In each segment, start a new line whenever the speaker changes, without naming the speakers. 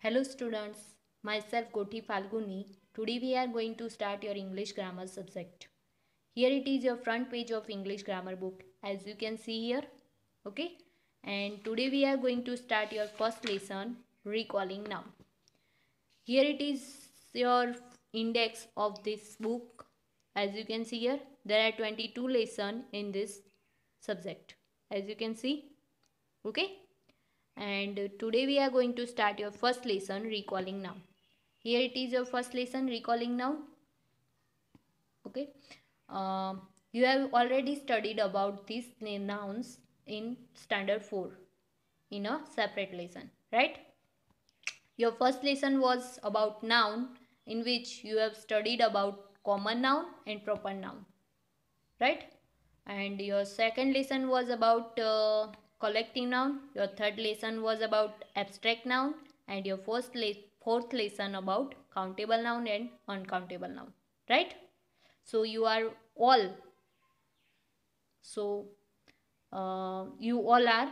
Hello students, myself Goti Falguni. Today we are going to start your English grammar subject. Here it is your front page of English grammar book as you can see here. Okay, and today we are going to start your first lesson, recalling noun. Here it is your index of this book. As you can see here, there are 22 lessons in this subject. As you can see, okay. And today we are going to start your first lesson, recalling noun. Here it is your first lesson, recalling noun. Okay. You have already studied about these nouns in standard 4 in a separate lesson, right? Your first lesson was about noun, in which you have studied about common noun and proper noun, right? And your second lesson was about collective noun. Your third lesson was about abstract noun, and your fourth lesson about countable noun and uncountable noun, right? So you are all so you all are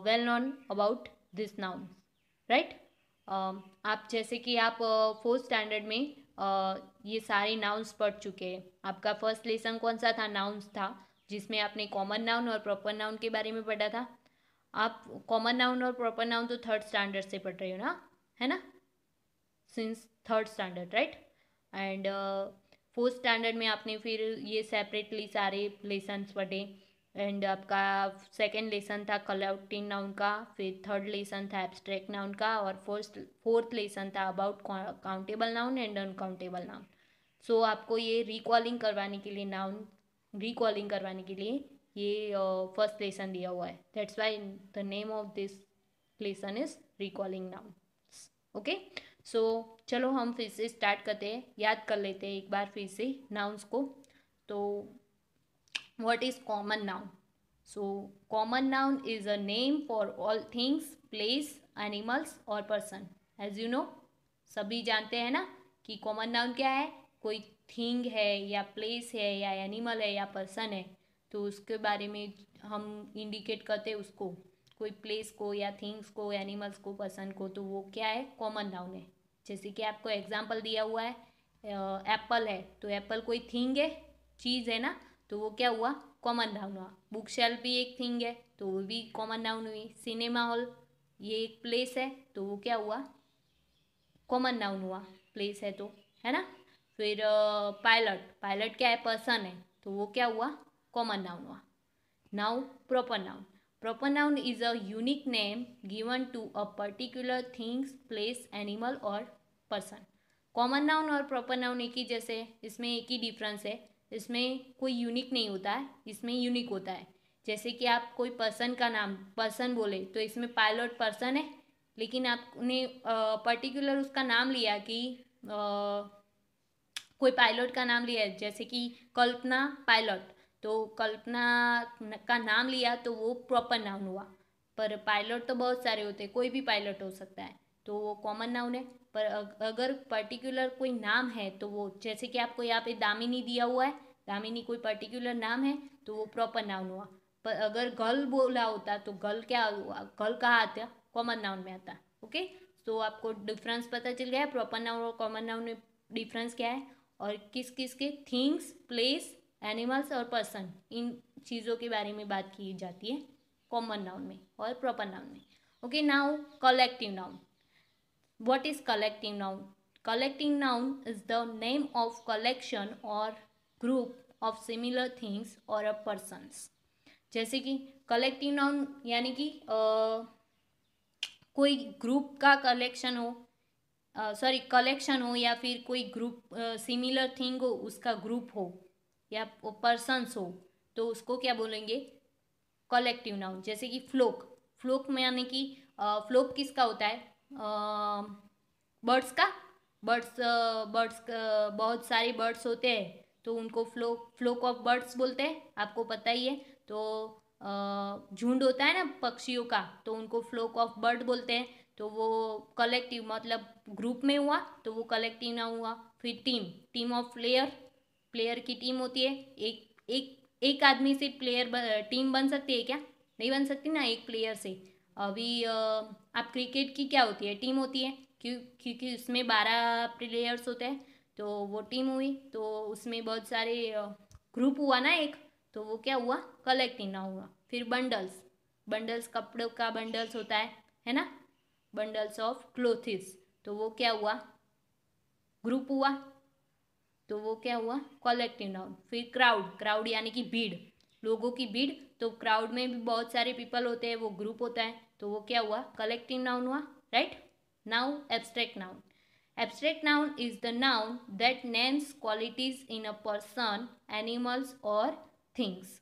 well known about this nouns, right? आप जैसे कि आप fourth standard में ये सारे nouns पढ़ चुके हैं. आपका फर्स्ट लेसन कौन सा था? नाउन्स था, जिसमें आपने कॉमन नाउन और प्रॉपर नाउन के बारे में पढ़ा था. आप कॉमन नाउन और प्रॉपर नाउन तो थर्ड स्टैंडर्ड से पढ़ रहे हो ना, है ना? Since third standard, right? And fourth standard में आपने फिर ये सेपरेटली सारे लेसन्स पढ़े. एंड आपका सेकेंड लेसन था कलेक्टिव नाउन का, फिर थर्ड लेसन था एब्स्ट्रैक्ट नाउन का, और फोर्थ लेसन था about countable noun and uncountable noun. So आपको ये रिकॉलिंग करवाने के लिए ये फर्स्ट लेसन दिया हुआ है. That's why the name of this lesson is recalling noun. Okay, so चलो हम फिर से स्टार्ट करते हैं. याद कर लेते हैं एक बार फिर से नाउन्स को. तो what is common noun? So common noun is a name for all things, place, animals or person. As you know, सभी जानते हैं ना कि कॉमन नाउन क्या है. कोई थिंग है या प्लेस है या एनिमल है या पर्सन है, तो उसके बारे में हम इंडिकेट करते हैं उसको. कोई प्लेस को या थिंग्स को, एनिमल्स को, पर्सन को, तो वो क्या है? कॉमन नाउन है. जैसे कि आपको एग्जांपल दिया हुआ है, एप्पल है, तो एप्पल कोई थिंग है, चीज़ है ना, तो वो क्या हुआ? कॉमन नाउन हुआ. बुक शेल्फ भी एक थिंग है, तो वो भी कॉमन नाउन हुई. सिनेमा हॉल ये एक प्लेस है, तो वो क्या हुआ? कॉमन नाउन हुआ. प्लेस है तो, है ना. फिर पायलट क्या है? पर्सन है, तो वो क्या हुआ? कॉमन नाउन हुआ. Now proper noun is a unique name given to a particular things, place, animal और पर्सन. कॉमन नाउन और प्रॉपर नाउन एक ही जैसे, इसमें एक ही डिफरेंस है. इसमें कोई यूनिक नहीं होता है, इसमें यूनिक होता है. जैसे कि आप कोई पर्सन का नाम पर्सन बोले, तो इसमें पायलट पर्सन है, लेकिन आपने पर्टिकुलर उसका नाम लिया कि कोई पायलट का नाम लिया है, जैसे कि कल्पना पायलट, तो कल्पना का नाम लिया तो वो प्रॉपर नाउन हुआ. पर पायलट तो बहुत सारे होते हैं, कोई भी पायलट हो सकता है, तो वो कॉमन नाउन है. पर अगर पर्टिकुलर कोई नाम है, तो वो, जैसे कि आपको यहाँ पे दामिनी दिया हुआ है, दामिनी कोई पर्टिकुलर नाम है, तो वो प्रॉपर नाउन हुआ. पर अगर गर्ल बोला होता तो गर्ल क्या हुआ? गर्ल कहाँ आता? कॉमन नाउन में आता. ओके, तो आपको डिफरेंस पता चल गया. प्रॉपर नाउन और कॉमन नाउन में डिफरेंस क्या है, और किस किस के थिंग्स, प्लेस, एनिमल्स और पर्सन, इन चीज़ों के बारे में बात की जाती है कॉमन नाउन में और प्रॉपर नाउन में. Okay, now collective noun. What is collective noun? Collective noun is the name of collection or group of similar things or a persons. जैसे कि कलेक्टिव नाउन यानी कि कोई ग्रुप का कलेक्शन हो, कलेक्शन हो, या फिर कोई ग्रुप सिमिलर थिंग हो, उसका ग्रुप हो, या पर्सन्स हो, तो उसको क्या बोलेंगे? Collective noun. जैसे कि फ्लोक में यानी कि फ्लोक किसका होता है? बर्ड्स का. बर्ड्स बहुत सारे बर्ड्स होते हैं, तो उनको फ्लोक ऑफ बर्ड्स बोलते हैं, आपको पता ही है. तो झुंड होता है ना पक्षियों का, तो उनको फ्लोक ऑफ बर्ड बोलते हैं. तो वो कलेक्टिव मतलब ग्रुप में हुआ, तो वो कलेक्टिव नाउन हुआ. फिर टीम ऑफ प्लेयर की टीम होती है. एक आदमी से टीम बन सकती है क्या? नहीं बन सकती ना, एक प्लेयर से. अभी आप क्रिकेट की क्या होती है? टीम होती है. क्योंकि उसमें 12 प्लेयर्स होते हैं, तो वो टीम हुई, तो उसमें बहुत सारे ग्रुप हुआ ना एक, तो वो क्या हुआ, कलेक्टिव नाउन हुआ। फिर बंडल्स, बंडल्स कपड़ों का बंडल्स होता है ना, बंडल्स ऑफ क्लोथिस, तो वो क्या हुआ, ग्रुप हुआ, तो वो क्या हुआ, कलेक्टिव नाउन। फिर क्राउड, क्राउड यानी कि भीड़, लोगों की भीड़, तो क्राउड में भी बहुत सारे पीपल होते हैं, वो ग्रुप होता है, तो वो क्या हुआ, कलेक्टिव नाउन हुआ, right. Now abstract noun. Abstract noun is the noun that names qualities in a person, animals और थिंग्स।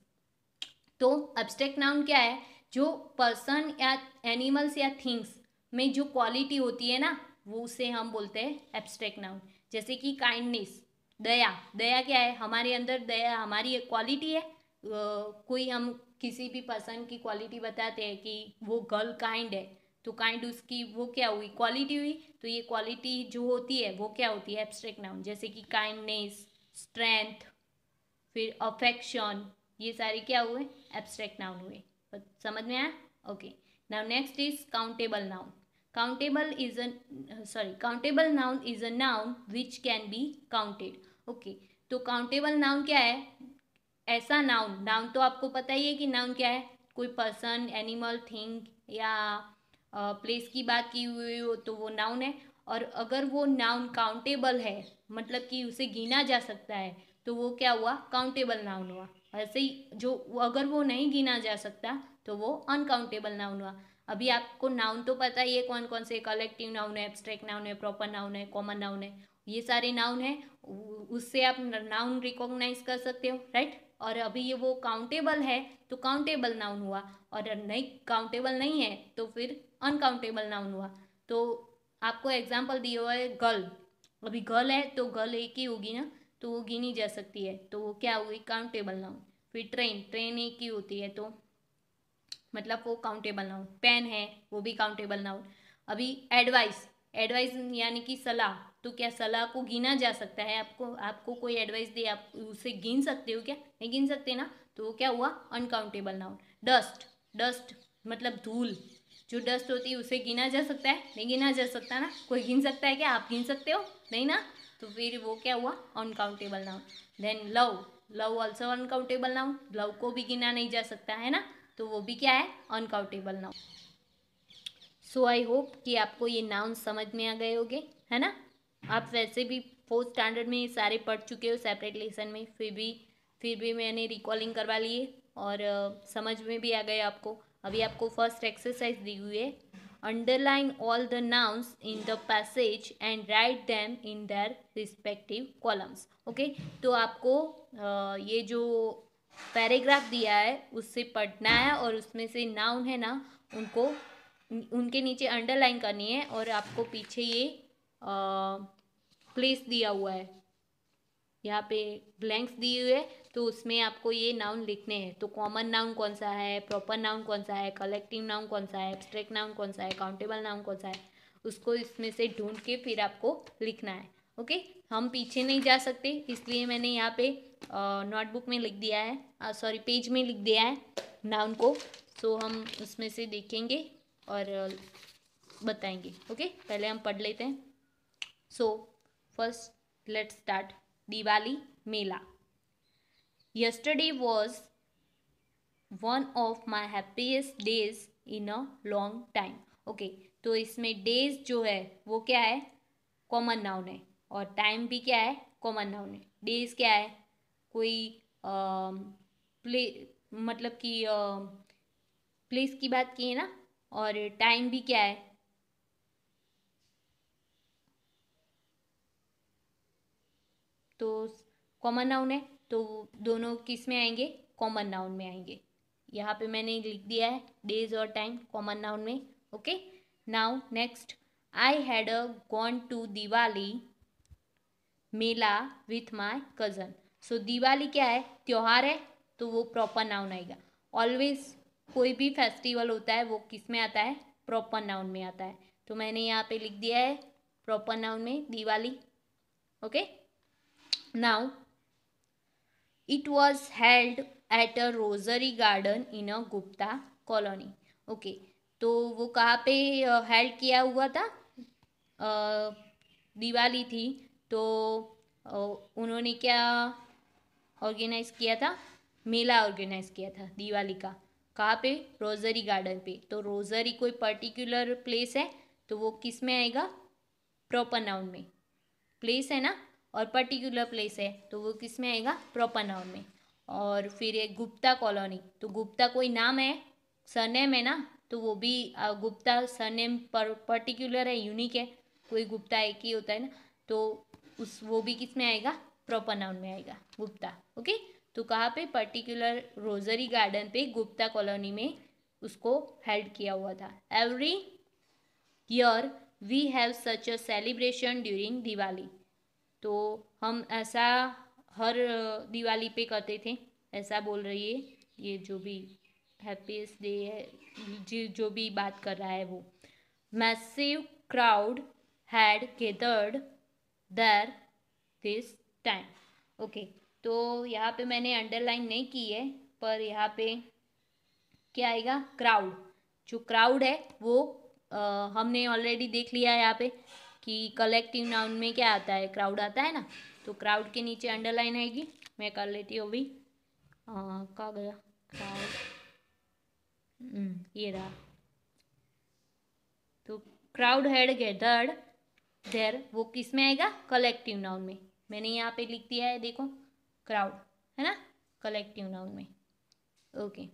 तो एब्स्ट्रैक्ट नाउन क्या है, जो पर्सन या एनिमल्स या थिंग्स में जो क्वालिटी होती है ना, वो उसे हम बोलते हैं एब्स्ट्रैक्ट नाउन। जैसे कि काइंडनेस, दया, दया क्या है, हमारे अंदर दया हमारी एक क्वालिटी है। कोई हम किसी भी पर्सन की क्वालिटी बताते हैं कि वो गर्ल काइंड है, तो काइंड उसकी वो क्या हुई, क्वालिटी हुई। तो ये क्वालिटी जो होती है वो क्या होती है, एब्स्ट्रैक्ट नाउन। जैसे कि काइंडनेस, स्ट्रेंथ, फिर अफेक्शन, ये सारे क्या हुए, एब्स्ट्रैक्ट नाउन हुए। समझ में आया, okay. Now next is countable noun. Countable noun is a noun which can be counted. Okay, तो काउंटेबल नाउन क्या है, ऐसा नाउन, नाउन तो आपको पता ही है कि नाउन क्या है, कोई पर्सन, एनिमल, थिंग या प्लेस की बात की हुई हो तो वो नाउन है। और अगर वो नाउन काउंटेबल है, मतलब कि उसे गिना जा सकता है, तो वो क्या हुआ, काउंटेबल नाउन हुआ। ऐसे ही जो अगर वो नहीं गिना जा सकता तो वो अनकाउंटेबल नाउन हुआ। अभी आपको नाउन तो पता ही है कौन कौन से, कलेक्टिव नाउन है, एब्स्ट्रैक्ट नाउन है, प्रॉपर नाउन है, कॉमन नाउन है, ये सारे नाउन है, उससे आप नाउन रिकॉग्नाइज कर सकते हो, राइट। और अभी ये वो काउंटेबल है तो काउंटेबल नाउन हुआ, और नहीं काउंटेबल नहीं है तो फिर अनकाउंटेबल नाउन हुआ। तो आपको एग्जाम्पल दिया हुआ है गर्ल, अभी गर्ल है तो गर्ल एक ही होगी ना, तो वो गिनी जा सकती है, तो वो क्या हुई, काउंटेबल नाउन। फिर ट्रेन, ट्रेन एक ही होती है तो मतलब वो काउंटेबल नाउन। पेन है, वो भी काउंटेबल नाउन। अभी एडवाइस, एडवाइस यानी कि सलाह, तो क्या सलाह को गिना जा सकता है, आपको आपको कोई एडवाइस दे, आप उसे गिन सकते हो क्या, नहीं गिन सकते ना, तो वो क्या हुआ, अनकाउंटेबल नाउन। डस्ट, डस्ट मतलब धूल, जो डस्ट होती है उसे गिना जा सकता है, नहीं गिना जा सकता ना, कोई गिन सकता है क्या, आप गिन सकते हो, नहीं ना, तो फिर वो क्या हुआ, uncountable noun. Then love, love also uncountable noun, love को भी गिना नहीं जा सकता है ना, तो वो भी क्या है, uncountable noun. So I hope कि आपको ये नाउन समझ में आ गए होंगे, है ना। आप वैसे भी फोर्थ स्टैंडर्ड में सारे पढ़ चुके हो सेपरेट लेसन में, फिर भी मैंने रिकॉलिंग करवा लिए और समझ में भी आ गए आपको। अभी आपको फर्स्ट एक्सरसाइज दी हुई है, underline all the nouns in the passage and write them in their respective columns. Okay, तो आपको ये जो पैराग्राफ दिया है उससे पढ़ना है, और उसमें से नाउन है ना, उनको उनके नीचे अंडरलाइन करनी है, और आपको पीछे ये प्लेस दिया हुआ है, यहाँ पे ब्लैंक्स दिए हुए, तो उसमें आपको ये नाउन लिखने हैं। तो कॉमन नाउन कौन सा है, प्रॉपर नाउन कौन सा है, कलेक्टिव नाउन कौन सा है, एब्स्ट्रैक्ट नाउन कौन सा है, काउंटेबल नाउन कौन सा है, उसको इसमें से ढूंढ के फिर आपको लिखना है। ओके, हम पीछे नहीं जा सकते, इसलिए मैंने यहाँ पे नोटबुक में लिख दिया है, सॉरी पेज में लिख दिया है नाउन को। सो हम उसमें से देखेंगे और बताएंगे। ओके, पहले हम पढ़ लेते हैं। So first let's start. Diwali Mela. Yesterday was one of my happiest days in a long time. Okay, तो इसमें डेज जो है वो क्या है, कॉमन नाउन है, और टाइम भी क्या है, कॉमन नाउन है। डेज क्या है, कोई प्ले मतलब कि प्लेस की बात की है ना, और टाइम भी क्या है, तो कॉमन नाउन है, तो दोनों किस में आएंगे, कॉमन नाउन में आएंगे। यहाँ पे मैंने लिख दिया है डेज और टाइम कॉमन नाउन में। Okay, now next, I had a gone to Diwali mela with my cousin. So Diwali क्या है, त्योहार है, तो वो प्रॉपर नाउन आएगा। ऑलवेज कोई भी फेस्टिवल होता है वो किस में आता है, प्रॉपर नाउन में आता है, तो मैंने यहाँ पे लिख दिया है प्रॉपर नाउन में Diwali. Okay, now it was held at a rosary garden in a Gupta colony. Okay, तो वो कहाँ पे हेल्ड किया हुआ था, दिवाली थी तो उन्होंने क्या ऑर्गेनाइज किया था, मेला ऑर्गेनाइज किया था दिवाली का। कहाँ पे? रोजरी गार्डन पे। तो रोजरी कोई पर्टिकुलर प्लेस है तो वो किस में आएगा? प्रॉपर नाउन में। प्लेस है ना, और पर्टिकुलर प्लेस है तो वो किस में आएगा? प्रॉपर नाउन में। और फिर एक गुप्ता कॉलोनी, तो गुप्ता कोई नाम है, सरनेम है ना, तो वो भी गुप्ता सरनेम पर्टिकुलर है, यूनिक है, कोई गुप्ता एक ही होता है ना, तो उस वो भी किस में आएगा? प्रॉपर नाउन में आएगा, गुप्ता। ओके, तो कहाँ पे? पर्टिकुलर रोजरी गार्डन पे गुप्ता कॉलोनी में उसको हेल्ड किया हुआ था। Every year we have such a celebration during Diwali, तो हम ऐसा हर दिवाली पे करते थे, ऐसा बोल रही है ये जो भी हैप्पीएस्ट डे है, जो भी बात कर रहा है वो। Massive crowd had gathered there this time. Okay, तो यहाँ पे मैंने अंडरलाइन नहीं की है, पर यहाँ पे क्या आएगा? क्राउड। जो क्राउड है वो हमने ऑलरेडी देख लिया है यहाँ पे कि कलेक्टिव नाउन में क्या आता है? क्राउड आता है ना, तो क्राउड के नीचे अंडरलाइन आएगी। मैं कर लेती हूँ अभी। कहाँ गया क्राउड? ये रहा। तो क्राउड हैड गैदर्ड देयर, वो किस में आएगा? कलेक्टिव नाउन में। मैंने यहाँ पे लिख दिया है, देखो, क्राउड है ना, कलेक्टिव नाउन में। Okay,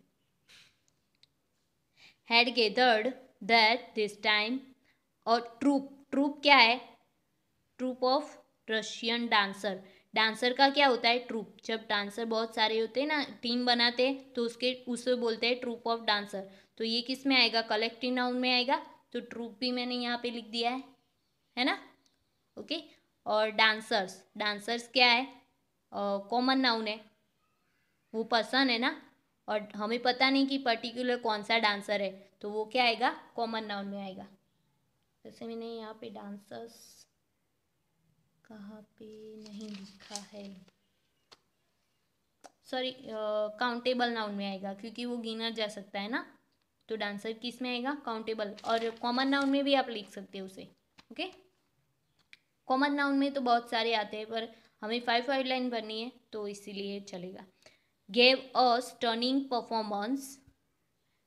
had gathered that this time. और ट्रूप, ट्रूप क्या है? Troop of Russian dancer. Dancer का क्या होता है? ट्रूप। जब डांसर बहुत सारे होते हैं ना, टीम बनाते हैं, तो उसे बोलते हैं ट्रूप ऑफ डांसर। तो ये किस में आएगा? कलेक्टिव नाउन में आएगा। तो ट्रूप भी मैंने यहाँ पे लिख दिया है ना। ओके, और डांसर्स, डांसर्स क्या है? कॉमन नाउन है, वो पर्सन है ना, और हमें पता नहीं कि पर्टिकुलर कौन सा डांसर है, तो वो क्या आएगा? कॉमन नाउन में आएगा। जैसे मैंने यहाँ पे डांसर्स कहाँ पे नहीं लिखा है, सॉरी, काउंटेबल नाउन में आएगा, क्योंकि वो गिना जा सकता है ना, तो डांसर किस में आएगा? काउंटेबल। और कॉमन नाउन में भी आप लिख सकते हो उसे। ओके, कॉमन नाउन में तो बहुत सारे आते हैं, पर हमें 5 लाइन भरनी है तो इसीलिए चलेगा। Gave a stunning performance,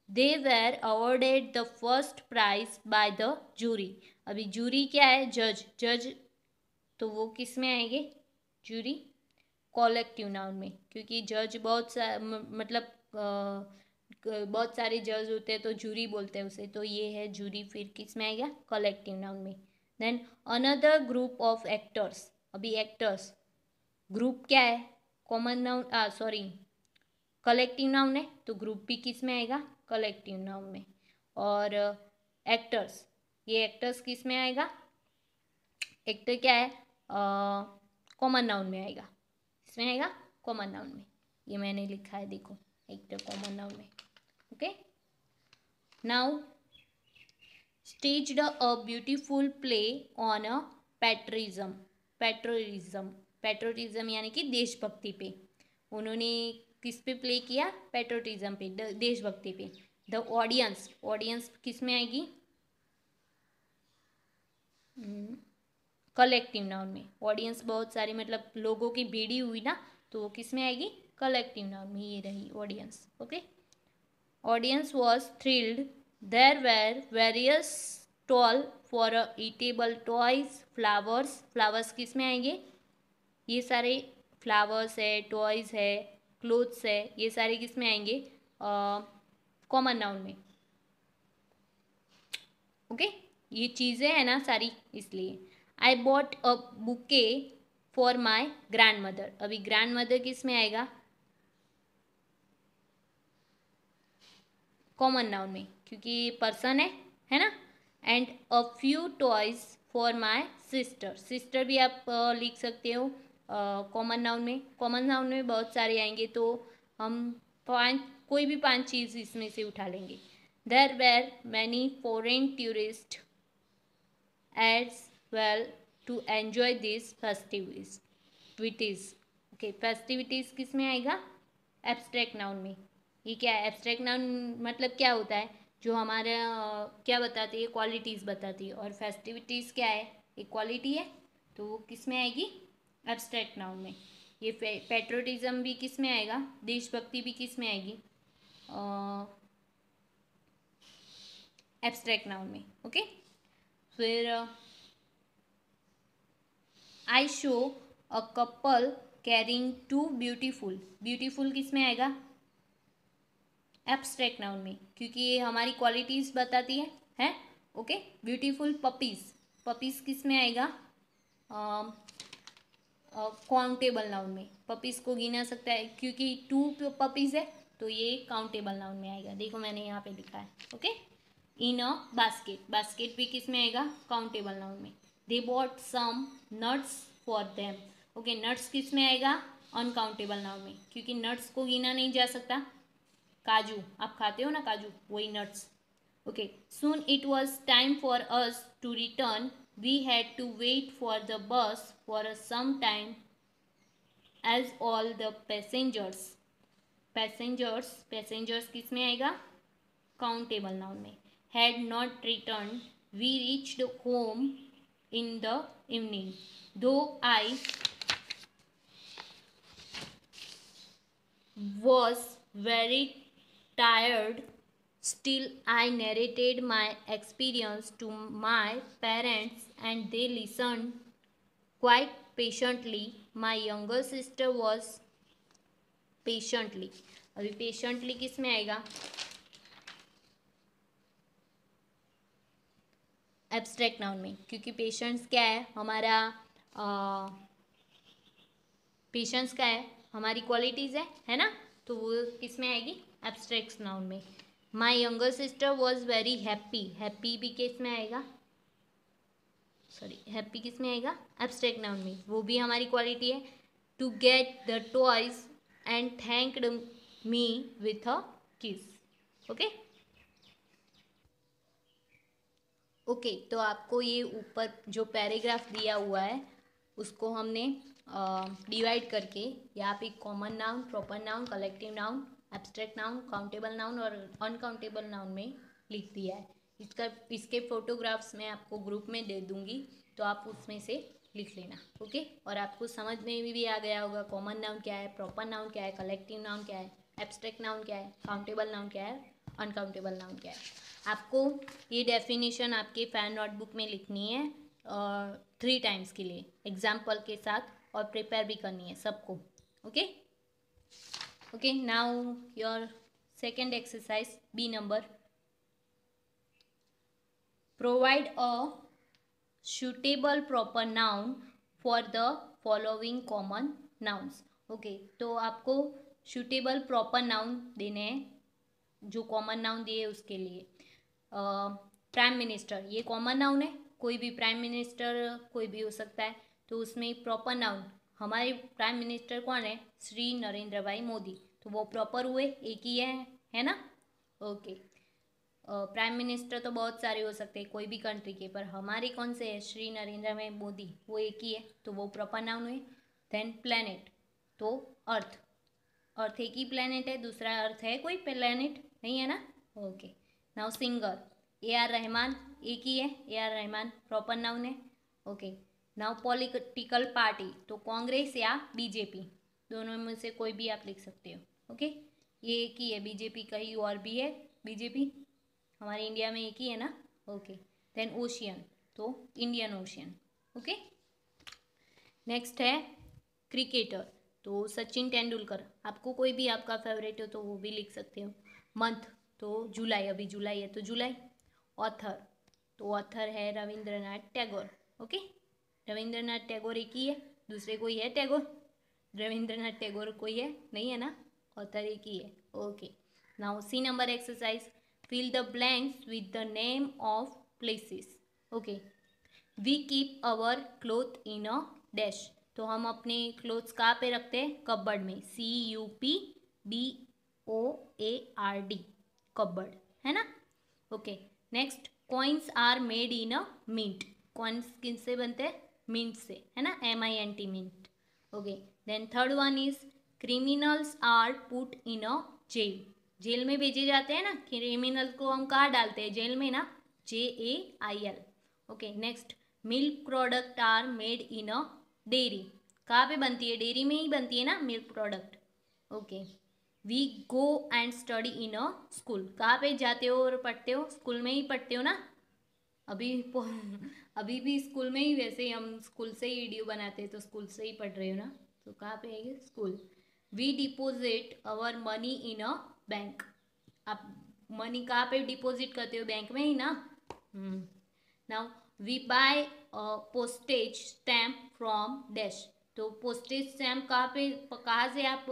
they were awarded the first prize by the jury. अभी जूरी क्या है? जज। जज तो वो किस में आएंगे? जूरी कॉलेक्टिव नाउन में, क्योंकि जज बहुत मतलब बहुत सारे जज होते हैं तो जूरी बोलते हैं उसे, तो ये है जूरी, फिर किस में आएगा? कलेक्टिव नाउन में। Then another group of actors. अभी एक्टर्स ग्रुप क्या है? Common noun, sorry, collective noun है, तो ग्रुप भी किस में आएगा? कलेक्टिव नाउन में। और एक्टर्स, ये एक्टर्स किस में आएगा? एक्टर क्या है? कॉमन नाउन में आएगा। इसमें आएगा कॉमन नाउन में। ये मैंने लिखा है, देखो, एक्टर कॉमन नाउन में। Okay, now staged a beautiful play on a patriotism. Patriotism, patriotism यानी कि देशभक्ति पे। उन्होंने किस पे प्ले किया? पैट्रोटिज्म पे, देशभक्ति पे। द ऑडियंस, ऑडियंस किस में आएगी? कलेक्टिव नाउन में। ऑडियंस बहुत सारी, मतलब लोगों की भीड़ी हुई ना, तो वो किस में आएगी? कलेक्टिव नाउन में। ये रही audience. Okay, audience was thrilled, there were various stall for eatable toys, flowers. Flowers किस में आएंगे? ये सारे फ्लावर्स है, टॉयज है, क्लोथ्स है, ये सारे किस में आएंगे? कॉमन नाउन में। ओके, ये चीज़ें हैं ना सारी, इसलिए। I bought a bouquet for my grand mother. अभी ग्रैंड मदर किस में आएगा? कॉमन नाउन में, क्योंकि ये पर्सन है ना। And a few toys for my sister. Sister भी आप लिख सकते हो कॉमन नाउन में। कॉमन नाउन में बहुत सारे आएंगे, तो हम कोई भी 5 चीज़ इसमें से उठा लेंगे। There were many foreign tourist as well to enjoy this festivities. Okay, festivities किस में आएगा? एब्स्ट्रैक्ट नाउन में। ये क्या है? एब्स्ट्रैक्ट नाउन मतलब क्या होता है? जो हमारे क्या बताती है, क्वालिटीज़ बताती है। और फेस्टिविटीज़ क्या है, एक क्वालिटी है, तो वो किस में आएगी, एब्स्ट्रैक्ट नाउन में। ये पेट्रोटिज्म भी किस में आएगा, देशभक्ति भी किस में आएगी, एब्स्ट्रैक्ट नाउन में। ओके, फिर I show a couple carrying two beautiful, beautiful किस में आएगा, एब्स्ट्रैक्ट नाउन में, क्योंकि ये हमारी क्वालिटीज बताती है। ओके, ब्यूटीफुल पपीज, पपीज किस में आएगा, काउंटेबल नाउन में। पपीज को गिना सकता है क्योंकि 2 पपीज है, तो ये काउंटेबल नाउन में आएगा। देखो मैंने यहाँ पे लिखा है। Okay, in a basket, basket भी किस में आएगा, काउंटेबल नाउन में। They bought some nuts for them, okay, nuts किस में आएगा, अनकाउंटेबल नाउन में, क्योंकि नट्स को गिना नहीं जा सकता। काजू आप खाते हो ना, काजू, वही nuts. Okay, soon it was time for us to return, we had to wait for the bus for some time as all the passengers, passengers किस में आएगा, काउंटेबल नाउन में। Had not return, we reached home in the evening, though I was very tired, still I narrated my experience to my parents and they listened quite patiently. My younger sister was patiently, अभी patiently किस में आएगा, abstract noun में, क्योंकि patience क्या है हमारा, patience क्या है, हमारी क्वालिटीज़ है ना, तो वो किस में आएगी, एब्स्ट्रैक्ट नाउन में। My younger sister was very happy, happy भी किस में आएगा, सॉरी, हैप्पी किस में आएगा, एब्स्ट्रैक्ट नाउन में, वो भी हमारी क्वालिटी है। To get the toys and thanked me with a kiss. Okay, okay, तो आपको ये ऊपर जो पैराग्राफ दिया हुआ है उसको हमने डिवाइड करके यहाँ पे common noun, proper noun, collective noun, abstract noun, countable noun और अनकाउंटेबल नाउन में लिख दिया है। इसके फोटोग्राफ्स मैं आपको ग्रुप में दे दूँगी, तो आप उसमें से लिख लेना। ओके, और आपको समझ में भी आ गया होगा कॉमन नाउन क्या है, प्रॉपर नाउन क्या है, कलेक्टिव नाउन क्या है, एब्स्ट्रैक्ट नाउन क्या है, काउंटेबल नाउन क्या है, अनकाउंटेबल नाउन क्या है। आपको ये डेफिनेशन आपके फैन नोटबुक में लिखनी है 3 टाइम्स के लिए एग्जाम्पल के साथ, और प्रिपेयर भी करनी है सबको। Okay, okay, now your second exercise, B number, provide a suitable proper noun for the following common nouns। Okay, तो आपको suitable proper noun देने हैं, जो कॉमन नाउन दिए उसके लिए। प्राइम मिनिस्टर, ये कॉमन नाउन है, कोई भी प्राइम मिनिस्टर कोई भी हो सकता है, तो उसमें प्रॉपर नाउन, हमारे प्राइम मिनिस्टर कौन है, श्री नरेंद्र भाई मोदी, तो वो प्रॉपर हुए, एक ही है ना। ओके, प्राइम मिनिस्टर तो बहुत सारे हो सकते हैं कोई भी कंट्री के, पर हमारे कौन से है, श्री नरेंद्र भाई मोदी, वो एक ही है, तो वो प्रॉपर नाउन हुए। देन प्लेनेट, तो अर्थ, अर्थ एक ही प्लेनेट है, दूसरा अर्थ है कोई प्लेनेट नहीं है ना। Okay, now singer, A R Rahman, एक ही है, A R Rahman proper noun है। ओके, नाउ पॉलिटिकल पार्टी, तो कांग्रेस या बीजेपी, दोनों में से कोई भी आप लिख सकते हो। ओके, ये एक ही है, बीजेपी कहीं और भी है, बीजेपी हमारे इंडिया में एक ही है ना। ओके, देन ओशियन, तो इंडियन ओशियन। ओके, नेक्स्ट है क्रिकेटर, तो सचिन तेंदुलकर, आपको कोई भी आपका फेवरेट हो तो वो भी लिख सकते हो। मंथ, तो जुलाई, अभी जुलाई है तो जुलाई। ऑथर, तो ऑथर है रविंद्रनाथ टैगोर। ओके, रविंद्रनाथ टैगोर एक ही है, दूसरे कोई है टैगोर, रविंद्रनाथ टैगोर कोई है नहीं है ना, ऑथर एक ही है। Okay, now C number exercise, fill the blanks with the name of places। Okay, we keep our cloth in a dash, तो हम अपने क्लोथ्स कहाँ पे रखते हैं, कबर्ड में, CUPBOARD, कबर्ड है ना। Okay, next, coins are made in a mint, coins किससे बनते हैं, मिंट से है ना, MINT mint. Okay, then third one is criminals are put in a jail, jail में भेजे जाते हैं ना, क्रिमिनल को हम कहाँ डालते हैं, जेल में ना, JAIL। Okay next, milk product are made in a dairy, कहाँ पे बनती है, डेयरी में ही बनती है ना milk product. Okay, we go and study in a school, कहाँ पे जाते हो और पढ़ते हो, स्कूल में ही पढ़ते हो ना। अभी अभी भी स्कूल में ही, वैसे ही हम स्कूल से ही वीडियो बनाते हैं तो स्कूल से ही पढ़ रहे हो ना, तो कहाँ पे आएगी, school. We deposit our money in a bank, आप मनी कहाँ पे डिपॉजिट करते हो, बैंक में ही ना। Now we buy postage stamp from dash, तो पोस्टेज स्टैम्प कहाँ से आप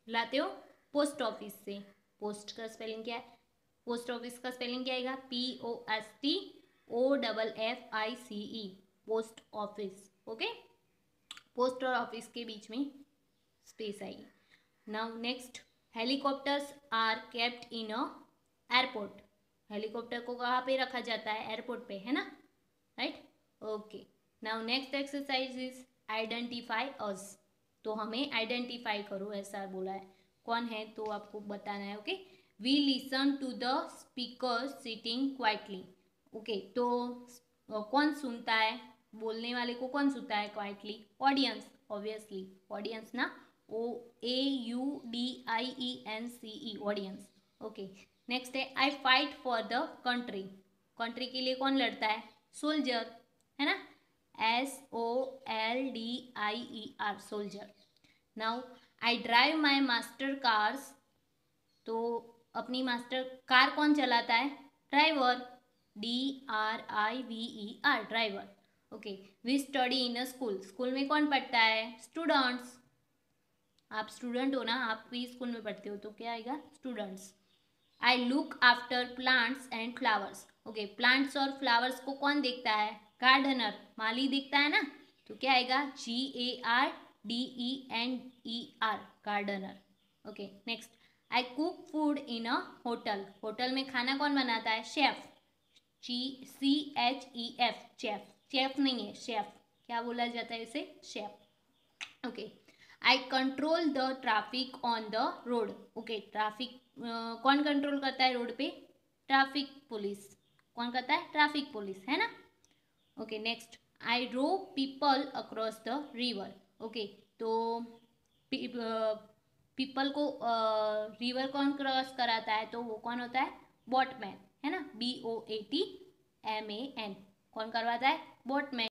लाते हो, पोस्ट ऑफिस से। पोस्ट का स्पेलिंग क्या है, पोस्ट ऑफिस का स्पेलिंग क्या आएगा, POSTOFFICE, post office. Okay, post और ऑफिस के बीच में स्पेस आएगी। Now next, helicopters are kept in a airport, helicopter को कहाँ पे रखा जाता है, एयरपोर्ट पे, है ना, right. Okay, now next exercise is identify us, तो हमें आइडेंटिफाई करो ऐसा बोला है, कौन है तो आपको बताना है। Okay, we listen to the speaker sitting quietly, okay, तो कौन सुनता है, बोलने वाले को कौन सुनता है क्वाइटली, ऑडियंस, ऑब्वियसली ऑडियंस ना, AUDIENCE, ऑडियंस। ओके, नेक्स्ट है I fight for the country, country के लिए कौन लड़ता है, सोल्जर, है ना, SOLDIER, soldier. Now I drive my master cars, तो अपनी मास्टर कार कौन चलाता है, driver, DRIVER, driver. Okay, we study in a school, school में कौन पढ़ता है, स्टूडेंट्स, आप स्टूडेंट हो ना, आप भी स्कूल में पढ़ते हो तो क्या आएगा, students. I look after plants and flowers, okay, plants और फ्लावर्स को कौन देखता है, गार्डनर, माली देखता है ना, तो क्या आएगा, GARDENER, gardener. Okay next, I cook food in a hotel, hotel में खाना कौन बनाता है, शेफ, CHEF, शेफ, शेफ नहीं है, शेफ, क्या बोला जाता है इसे, chef. Okay, I control the traffic on the road, okay, traffic कौन कंट्रोल करता है रोड पे, ट्रैफिक पुलिस, कौन करता है, ट्रैफिक पुलिस, है ना। Okay next, I row people across the river, okay, तो पीपल को रिवर कौन क्रॉस कराता है, तो वो कौन होता है, बोटमैन, है ना, BOATMAN, कौन करवाता है, बोटमैन।